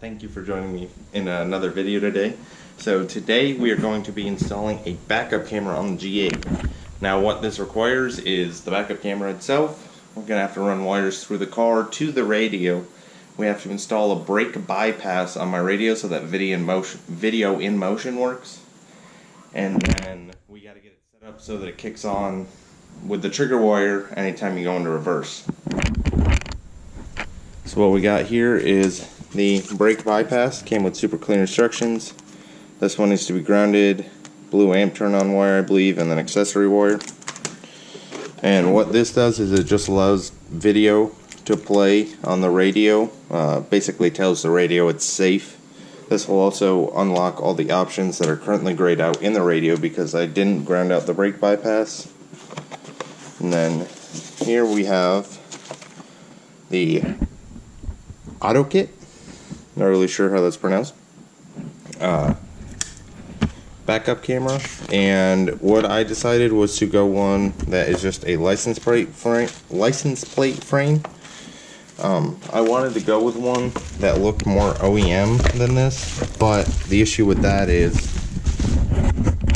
Thank you for joining me in another video today. So today we are going to be installing a backup camera on the G8. Now what this requires is the backup camera itself. We're going to have to run wires through the car to the radio. We have to install a brake bypass on my radio so that video in motion works. And then we got to get it set up so that it kicks on with the trigger wire anytime you go into reverse. So what we got here is the brake bypass. Came with super clear instructions. This one needs to be grounded, blue amp turn on wire I believe, and then accessory wire. And what this does is it just allows video to play on the radio. Basically tells the radio it's safe. This will also unlock all the options that are currently grayed out in the radio because I didn't ground out the brake bypass. And then here we have the auto kit. Not really sure how that's pronounced. Backup camera, and what I decided was to go one that is just a license plate frame. I wanted to go with one that looked more OEM than this, but the issue with that is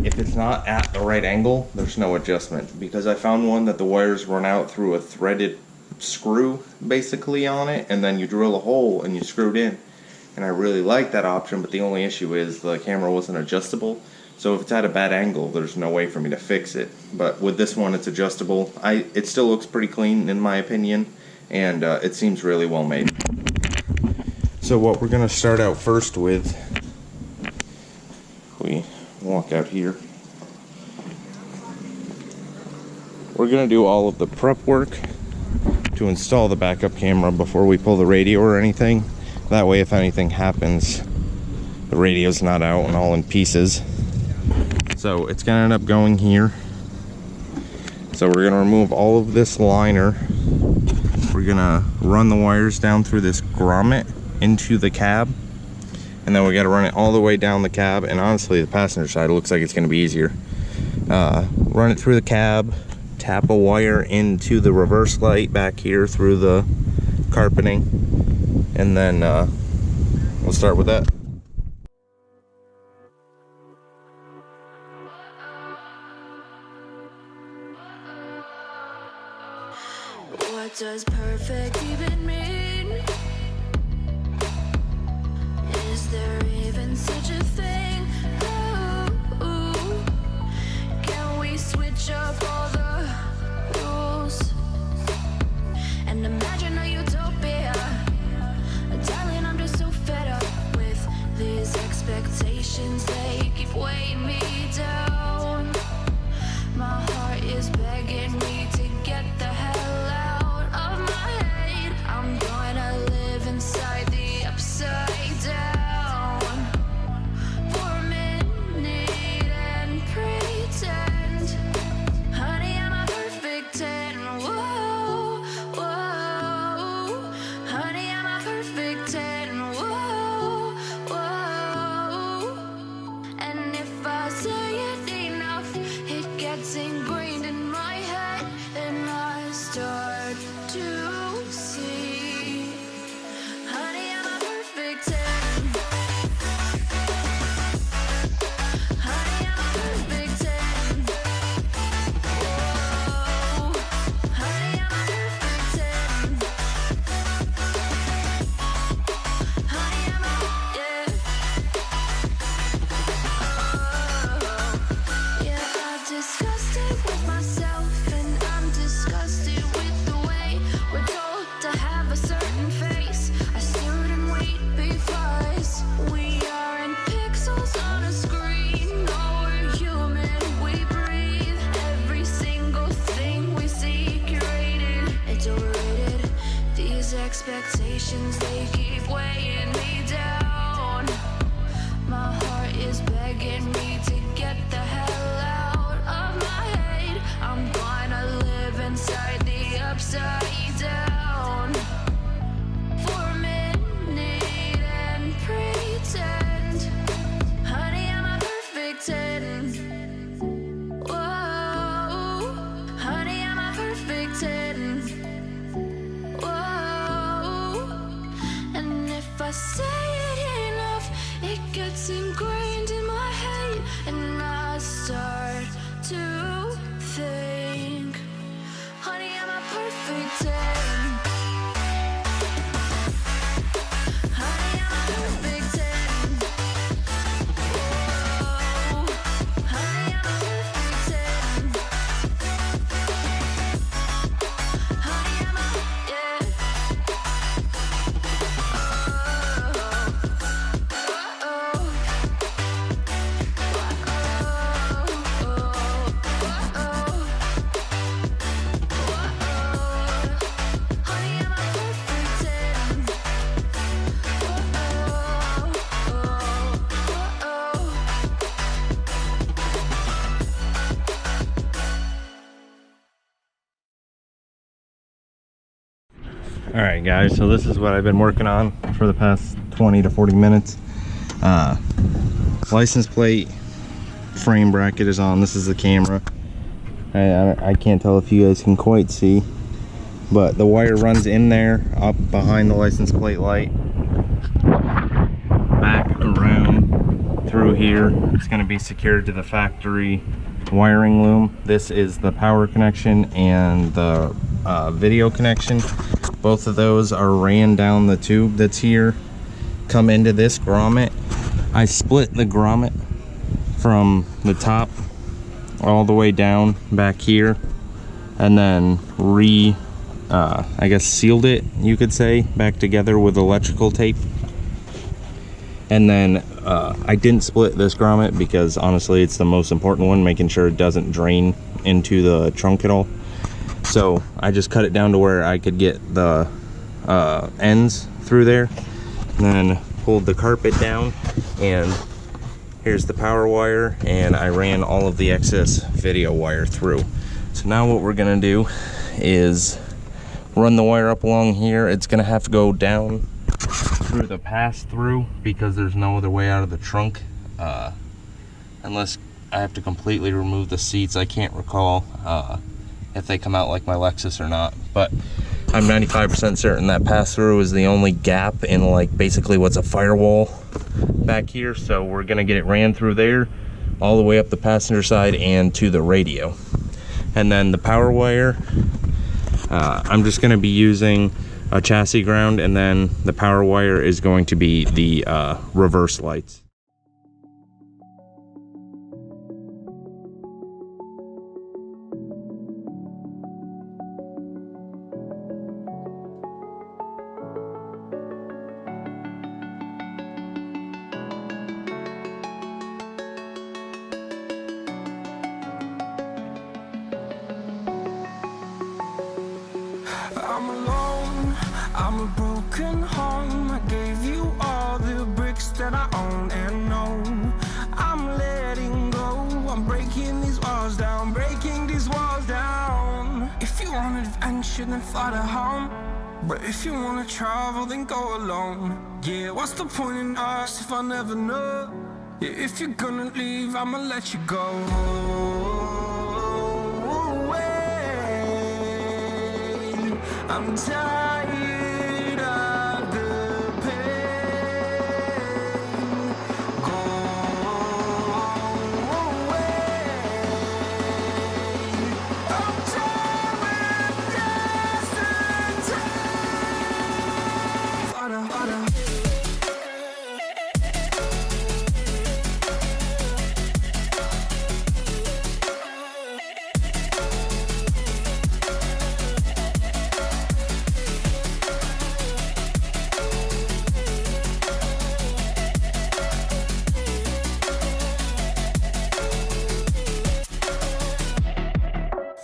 if it's not at the right angle, there's no adjustment, because I found one that the wires run out through a threaded screw basically on it, and then you drill a hole and you screw it in. And I really like that option, but the only issue is the camera wasn't adjustable. So if it's at a bad angle, there's no way for me to fix it. But with this one, it's adjustable. It still looks pretty clean in my opinion, and it seems really well made. So what we're going to start out first with, we walk out here. We're going to do all of the prep work to install the backup camera before we pull the radio or anything. That way if anything happens, the radio's not out and all in pieces. So it's going to end up going here. So we're going to remove all of this liner. We're going to run the wires down through this grommet into the cab. And then we got to run it all the way down the cab. And honestly, the passenger side looks like it's going to be easier. Run it through the cab. Tap a wire into the reverse light back here through the carpeting. And then we'll start with that. What does perfect even mean? Is there even such a thing? Ooh, can we switch up all the rules and imagine a utopia? Darling, I'm just so fed up with these expectations. They keep weighing me down. My heart is begging me to get the hell out of my head. I'm gonna live inside the upside down for a minute and pretend, honey, I'm a perfect 10. Whoa, whoa, honey, I'm a perfect 10. Whoa, whoa, and if I say it enough, it gets ingrained in my head, and I start to see, honey, I'm a perfect 10. Honey, I'm a perfect 10. Whoa, honey, I'm a perfect 10. Honey, I'm a, yeah. Yeah, I've discussed it with myself, and I'm disgusted with the way we're told to have a certain face, a certain weight, because we aren't pixels on a screen. No, we're human, we breathe. Every single thing we see curated, it's overrated. These expectations, they keep weighing me down. My heart is begging me to get the hell out of my head. I'm gonna live inside the upside down for a minute and pretend, honey, I'm a perfect 10. Whoa, honey, I'm a perfect 10. Whoa, and if I say it gets ingrained in my head, and I start to think, honey, I'm a perfect 10. Honey, I'm a perfect 10. Whoa, honey, I'm a perfect 10. Honey, I'm a, yeah. All right, guys, so this is what I've been working on for the past 20 to 40 minutes. License plate frame bracket is on. This is the camera. I can't tell if you guys can quite see, but the wire runs in there, up behind the license plate light, back around through here. It's going to be secured to the factory wiring loom. This is the power connection and the video connection. Both of those are ran down the tube that's here, come into this grommet. I split the grommet from the top all the way down back here, and then I guess sealed it, you could say, back together with electrical tape. And then I didn't split this grommet because honestly it's the most important one, making sure it doesn't drain into the trunk at all. So I just cut it down to where I could get the ends through there, and then pulled the carpet down, and here's the power wire, and I ran all of the excess video wire through. So now what we're gonna do is run the wire up along here. It's gonna have to go down through the pass-through because there's no other way out of the trunk, unless I have to completely remove the seats. I can't recall if they come out like my Lexus or not, but I'm 95% certain that pass-through is the only gap in like basically what's a firewall back here. So we're gonna get it ran through there all the way up the passenger side and to the radio. And then the power wire, I'm just gonna be using a chassis ground, and then the power wire is going to be the reverse lights. I'm alone, I'm a broken home. I gave you all the bricks that I own and know. I'm letting go, I'm breaking these walls down, breaking these walls down. If you want adventure, then fly to home. But if you wanna travel, then go alone. Yeah, what's the point in us if I never know? Yeah, if you're gonna leave, I'ma let you go. I'm tired of the pain. Go away. I'm tired of yesterday. Harder.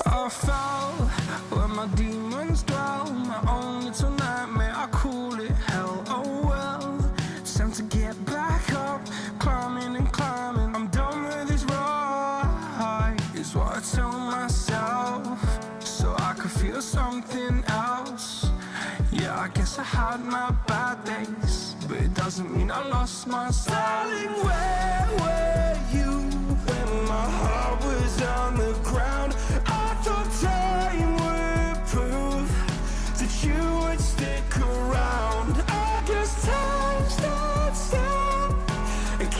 I fell where my demons dwell, my own little nightmare, I call it hell. Oh well, it's time to get back up, climbing and climbing. I'm done with this ride, is what I tell myself, so I could feel something else. Yeah, I guess I had my bad days, but it doesn't mean I lost my styling. Where were you when my heart was on the ground? I thought time would prove that you would stick around. I guess time stood still and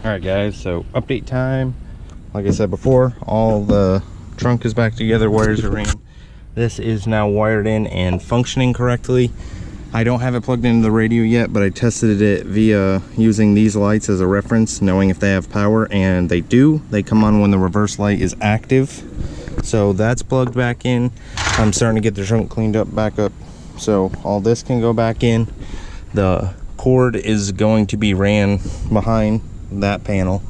Alright guys, so update time. Like I said before, all the trunk is back together, wires are in. This is now wired in and functioning correctly. I don't have it plugged into the radio yet, but I tested it via using these lights as a reference, knowing if they have power, and they do. They come on when the reverse light is active. So that's plugged back in. I'm starting to get the trunk cleaned up back up, so all this can go back in. The cord is going to be ran behind that panel,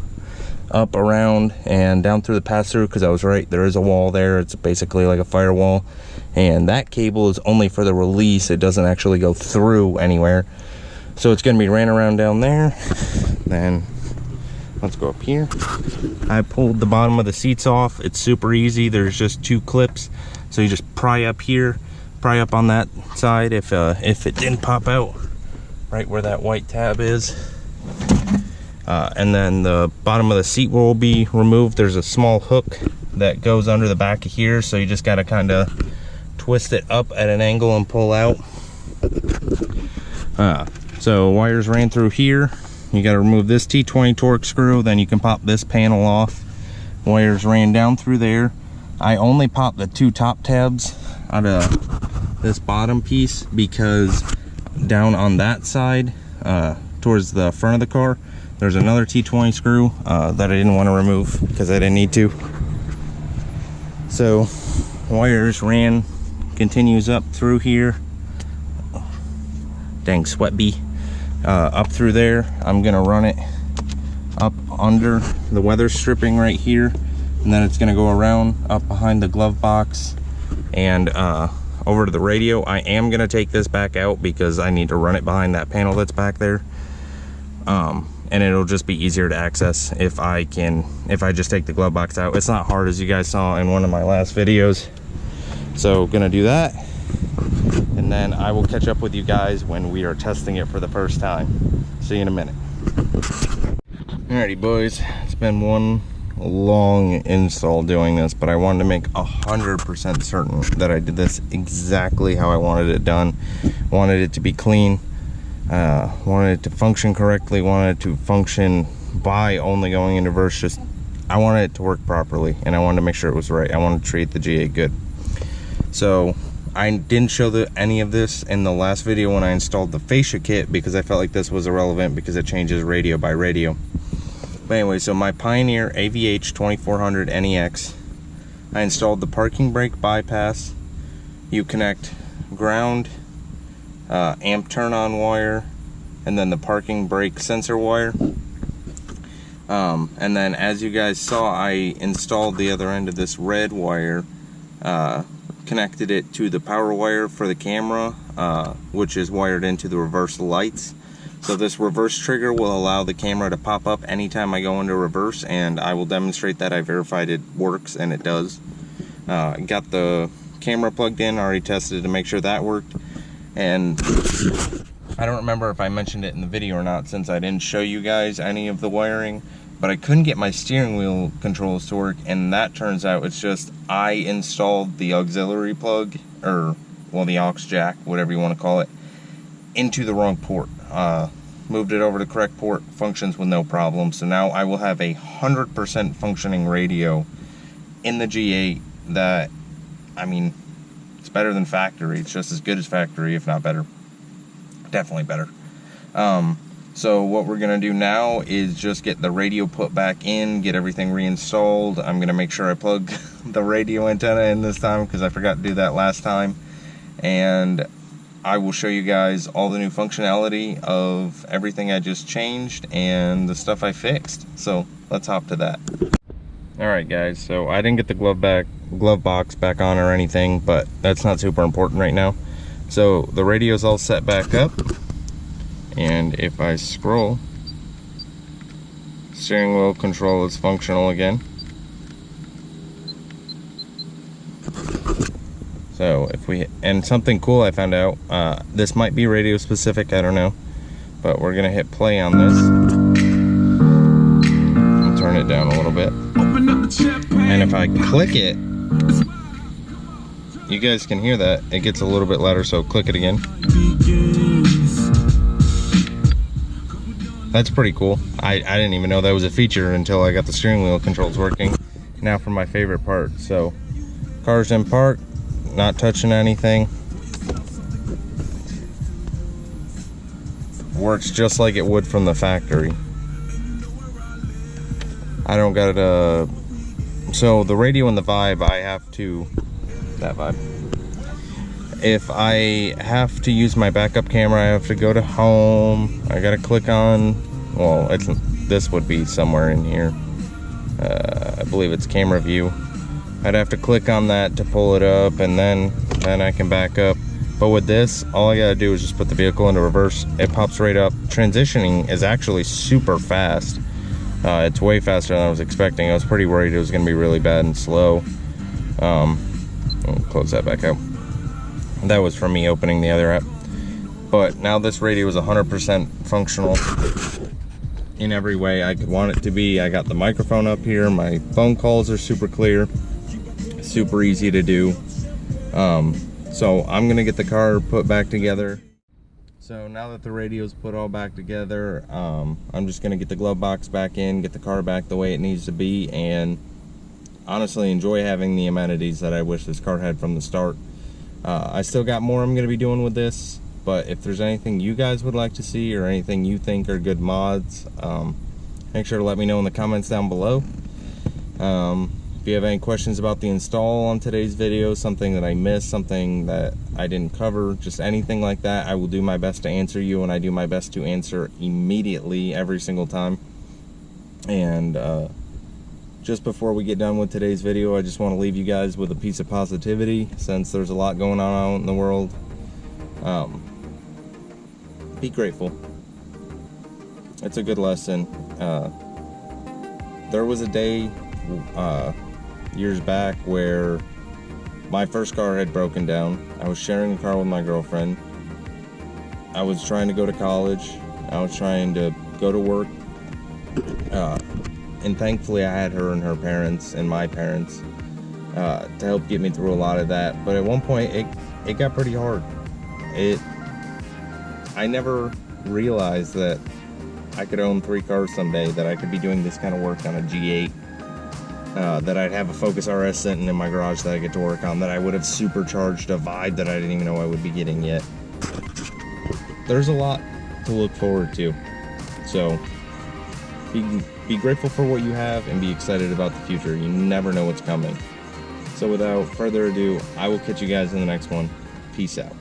up, around, and down through the pass-through, because I was right, there is a wall there. It's basically like a firewall, and that cable is only for the release. It doesn't actually go through anywhere, so it's going to be ran around down there. Then let's go up here. I pulled the bottom of the seats off. It's super easy. There's just 2 clips, so you just pry up here, pry up on that side if it didn't pop out right where that white tab is. And then the bottom of the seat will be removed. There's a small hook that goes under the back of here, so you just got to kind of twist it up at an angle and pull out. So wires ran through here. You got to remove this T20 Torx screw, then you can pop this panel off. Wires ran down through there. I only popped the 2 top tabs out of this bottom piece because down on that side, towards the front of the car, there's another T20 screw that I didn't want to remove because I didn't need to. So wires ran, continues up through here. Dang sweat bee. Up through there. I'm gonna run it up under the weather stripping right here, and then it's gonna go around up behind the glove box and over to the radio. I am gonna take this back out because I need to run it behind that panel that's back there. And it'll just be easier to access if I just take the glove box out. It's not hard, as you guys saw in one of my last videos. So gonna do that, and then I will catch up with you guys when we are testing it for the first time. See you in a minute. Alrighty boys, it's been one long install doing this, but I wanted to make 100% certain that I did this exactly how I wanted it done. Wanted it to be clean. Wanted it to function correctly, wanted it to function by only going into reverse. Just I wanted it to work properly, and I wanted to make sure it was right. I wanted to treat the G8 good. So I didn't show any of this in the last video when I installed the fascia kit because I felt like this was irrelevant because it changes radio by radio. But anyway, so my Pioneer AVH 2400 NEX, I installed the parking brake bypass. You connect ground, amp turn on wire, and then the parking brake sensor wire. And then as you guys saw, I installed the other end of this red wire, connected it to the power wire for the camera, which is wired into the reverse lights. So this reverse trigger will allow the camera to pop up anytime I go into reverse, and I will demonstrate that. I verified it works, and it does. Got the camera plugged in, already tested to make sure that worked. And I don't remember if I mentioned it in the video or not, since I didn't show you guys any of the wiring, but I couldn't get my steering wheel controls to work, and that turns out it's just I installed the auxiliary plug, or well, the aux jack, whatever you want to call it, into the wrong port. Moved it over to the correct port, functions with no problem. So now I will have a 100% functioning radio in the G8 that, I mean, it's better than factory. It's just as good as factory, if not better. Definitely better. So what we're gonna do now is just get the radio put back in, get everything reinstalled. I'm gonna make sure I plug the radio antenna in this time because I forgot to do that last time. And I will show you guys all the new functionality of everything I just changed and the stuff I fixed. So let's hop to that. Alright guys, so I didn't get the glove box back on or anything, but that's not super important right now. So the radio's all set back up, and if I scroll, steering wheel control is functional again. So if we, and something cool I found out, this might be radio specific, I don't know, but we're gonna hit play on this. I'll turn it down a little bit. And if I click it, you guys can hear that. It gets a little bit louder, so click it again. that's pretty cool. I didn't even know that was a feature until I got the steering wheel controls working. Now for my favorite part. So car's in park, not touching anything. Works just like it would from the factory. I don't got it, so the radio and the Vibe, I have to, that Vibe. If I have to use my backup camera, I have to go to home. I gotta click on, well, this would be somewhere in here. I believe it's camera view. I'd have to click on that to pull it up, and then I can back up. But with this, all I gotta do is just put the vehicle into reverse. It pops right up. Transitioning is actually super fast. It's way faster than I was expecting. I was pretty worried it was gonna be really bad and slow. I'll close that back out. That was from me opening the other app. But now this radio is 100% functional in every way I could want it to be. I got the microphone up here. My phone calls are super clear, super easy to do. So I'm gonna get the car put back together. So now that the radio's put all back together, I'm just gonna get the glove box back in, get the car back the way it needs to be, and honestly enjoy having the amenities that I wish this car had from the start. I still got more I'm gonna be doing with this, but if there's anything you guys would like to see or anything you think are good mods, make sure to let me know in the comments down below. If you have any questions about the install on today's video, something that I missed, something that I didn't cover, just anything like that, I will do my best to answer you, and I do my best to answer immediately every single time. And just before we get done with today's video, I just want to leave you guys with a piece of positivity, since there's a lot going on out in the world. Be grateful. It's a good lesson. There was a day years back where my first car had broken down. I was sharing a car with my girlfriend. I was trying to go to college. I was trying to go to work. And thankfully I had her and her parents and my parents to help get me through a lot of that. But at one point it got pretty hard. I never realized that I could own 3 cars someday, that I could be doing this kind of work on a G8, that I'd have a Focus RS sitting in my garage that I get to work on, that I would have supercharged a Vibe that I didn't even know I would be getting yet. There's a lot to look forward to. So be grateful for what you have and be excited about the future. You never know what's coming. So without further ado, I will catch you guys in the next one. Peace out.